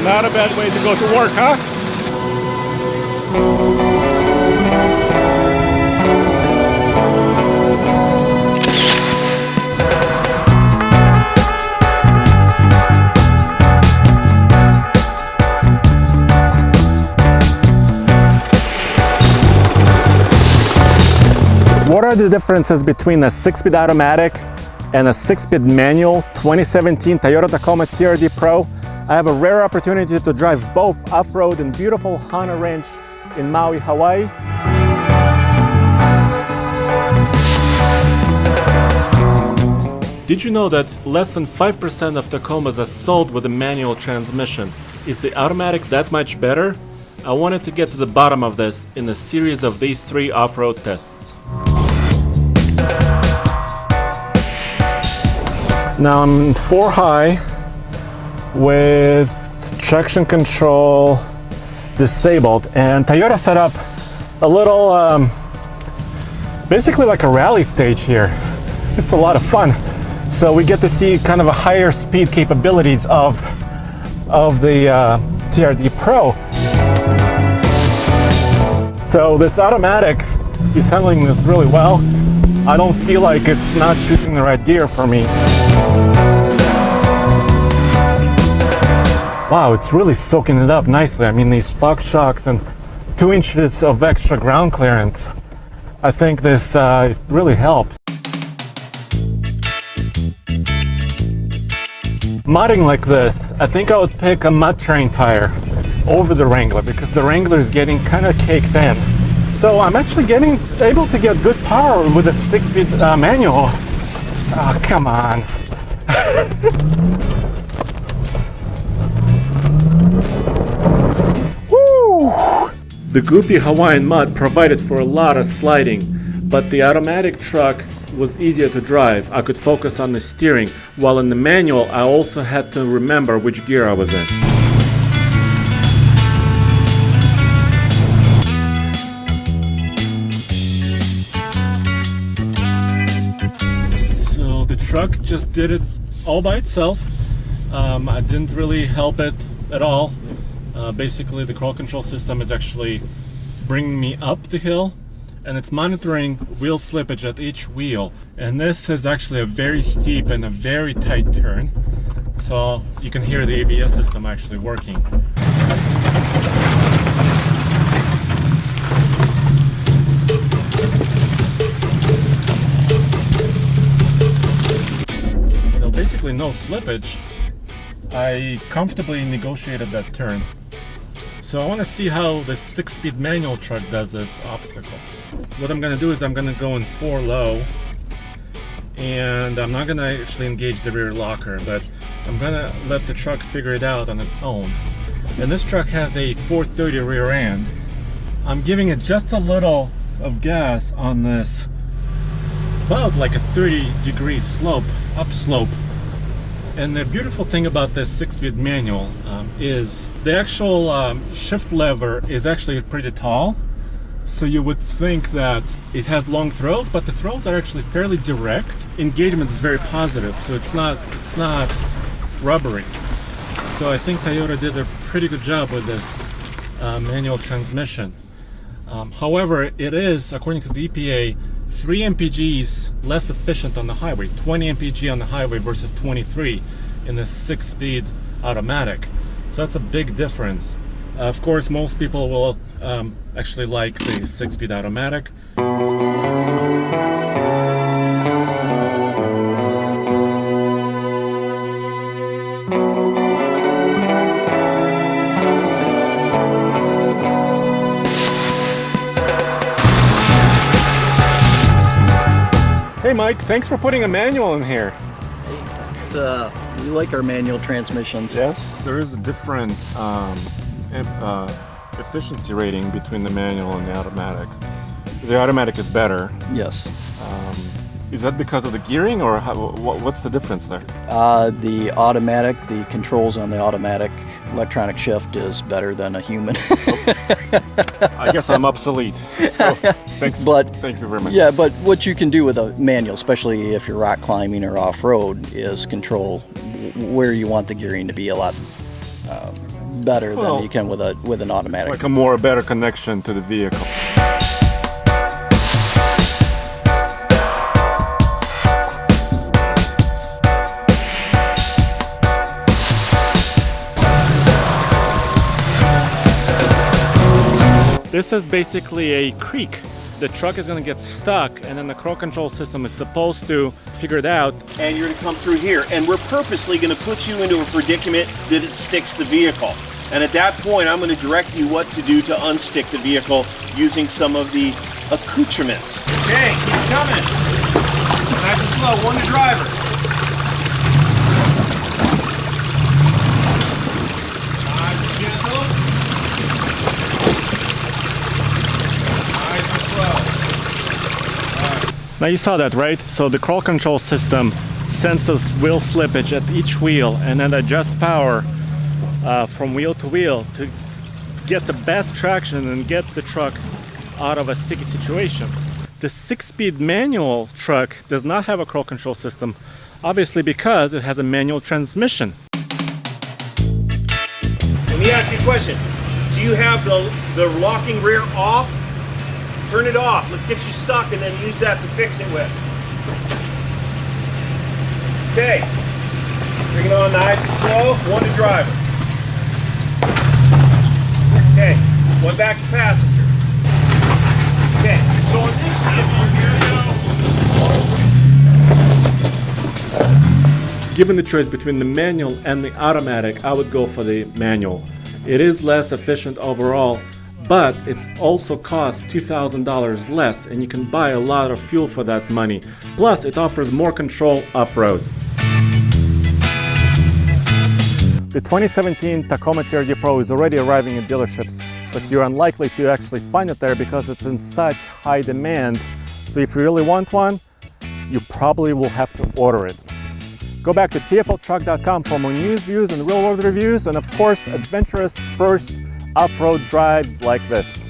Not a bad way to go to work, huh? What are the differences between a 6-speed automatic and a 6-speed manual 2017 Toyota Tacoma TRD Pro? I have a rare opportunity to drive both off-road in beautiful Hana Ranch in Maui, Hawaii. Did you know that less than 5% of Tacomas are sold with a manual transmission? Is the automatic that much better? I wanted to get to the bottom of this in a series of these 3 off-road tests. Now I'm in 4 high with traction control disabled, and Toyota set up a little, basically like a rally stage here. It's a lot of fun. So we get to see kind of a higher speed capabilities of the TRD Pro. So this automatic is handling this really well. I don't feel like it's not shooting the right gear for me. Wow, it's really soaking it up nicely. I mean, these fog shocks and 2 inches of extra ground clearance. I think this really helps. Mudding like this, I think I would pick a mud terrain tire over the Wrangler because the Wrangler is getting kind of caked in. So I'm actually able to get good power with a 6-speed manual. Oh, come on. Woo! The goopy Hawaiian mud provided for a lot of sliding, but the automatic truck was easier to drive. I could focus on the steering, while in the manual I also had to remember which gear I was in. Truck just did it all by itself. I didn't really help it at all. Basically the crawl control system is actually bringing me up the hill, and it's monitoring wheel slippage at each wheel, and this is actually a very steep and a very tight turn, so you can hear the ABS system actually working. Basically no slippage. I comfortably negotiated that turn. So I want to see how the 6-speed manual truck does this obstacle. What I'm going to do is I'm going to go in 4 low, and I'm not going to actually engage the rear locker, but I'm going to let the truck figure it out on its own. And this truck has a 430 rear end. I'm giving it just a little of gas on this, about like a 30-degree slope, upslope. And the beautiful thing about this 6-speed manual is the actual shift lever is actually pretty tall. So you would think that it has long throws, but the throws are actually fairly direct. Engagement is very positive, so it's not rubbery. So I think Toyota did a pretty good job with this manual transmission. However, it is, according to the EPA, 3 mpgs less efficient on the highway, 20 mpg on the highway versus 23 in the 6-speed automatic. So that's a big difference. Of course, most people will actually like the 6-speed automatic. Hey Mike, thanks for putting a manual in here. We like our manual transmissions. Yes, there is a different efficiency rating between the manual and the automatic. The automatic is better. Yes. Is that because of the gearing, or what's the difference there? The automatic, the controls on the automatic electronic shift is better than a human. I guess I'm obsolete. So thanks. Thank you very much. Yeah, but what you can do with a manual, especially if you're rock climbing or off-road, is control where you want the gearing to be a lot better Well, than you can with an automatic. Like a better connection to the vehicle. This is basically a creek. The truck is going to get stuck, and then the crawl control system is supposed to figure it out. And you're going to come through here, and we're purposely going to put you into a predicament that it sticks the vehicle. And at that point, I'm going to direct you what to do to unstick the vehicle using some of the accoutrements. Okay, keep coming. Nice and slow, one to driver. Nice and gentle. Nice and slow. Now you saw that, right? So the crawl control system senses wheel slippage at each wheel and then adjusts power from wheel to wheel to get the best traction and get the truck out of a sticky situation. The 6-speed manual truck does not have a crawl control system, obviously because it has a manual transmission. Let me ask you a question. Do you have the locking rear off? Turn it off. Let's get you stuck and then use that to fix it with. Okay. Bring it on nice and slow. One to driver. Okay. One back to passenger. Okay. So on this vehicle, Given the choice between the manual and the automatic, I would go for the manual. It is less efficient overall, but it's also costs $2,000 less, and you can buy a lot of fuel for that money. Plus, it offers more control off-road. The 2017 Tacoma TRD Pro is already arriving in dealerships, but you're unlikely to actually find it there because it's in such high demand. So if you really want one, you probably will have to order it. Go back to tfltruck.com for more news, views, and real-world reviews, and of course, adventurous first off-road drives like this.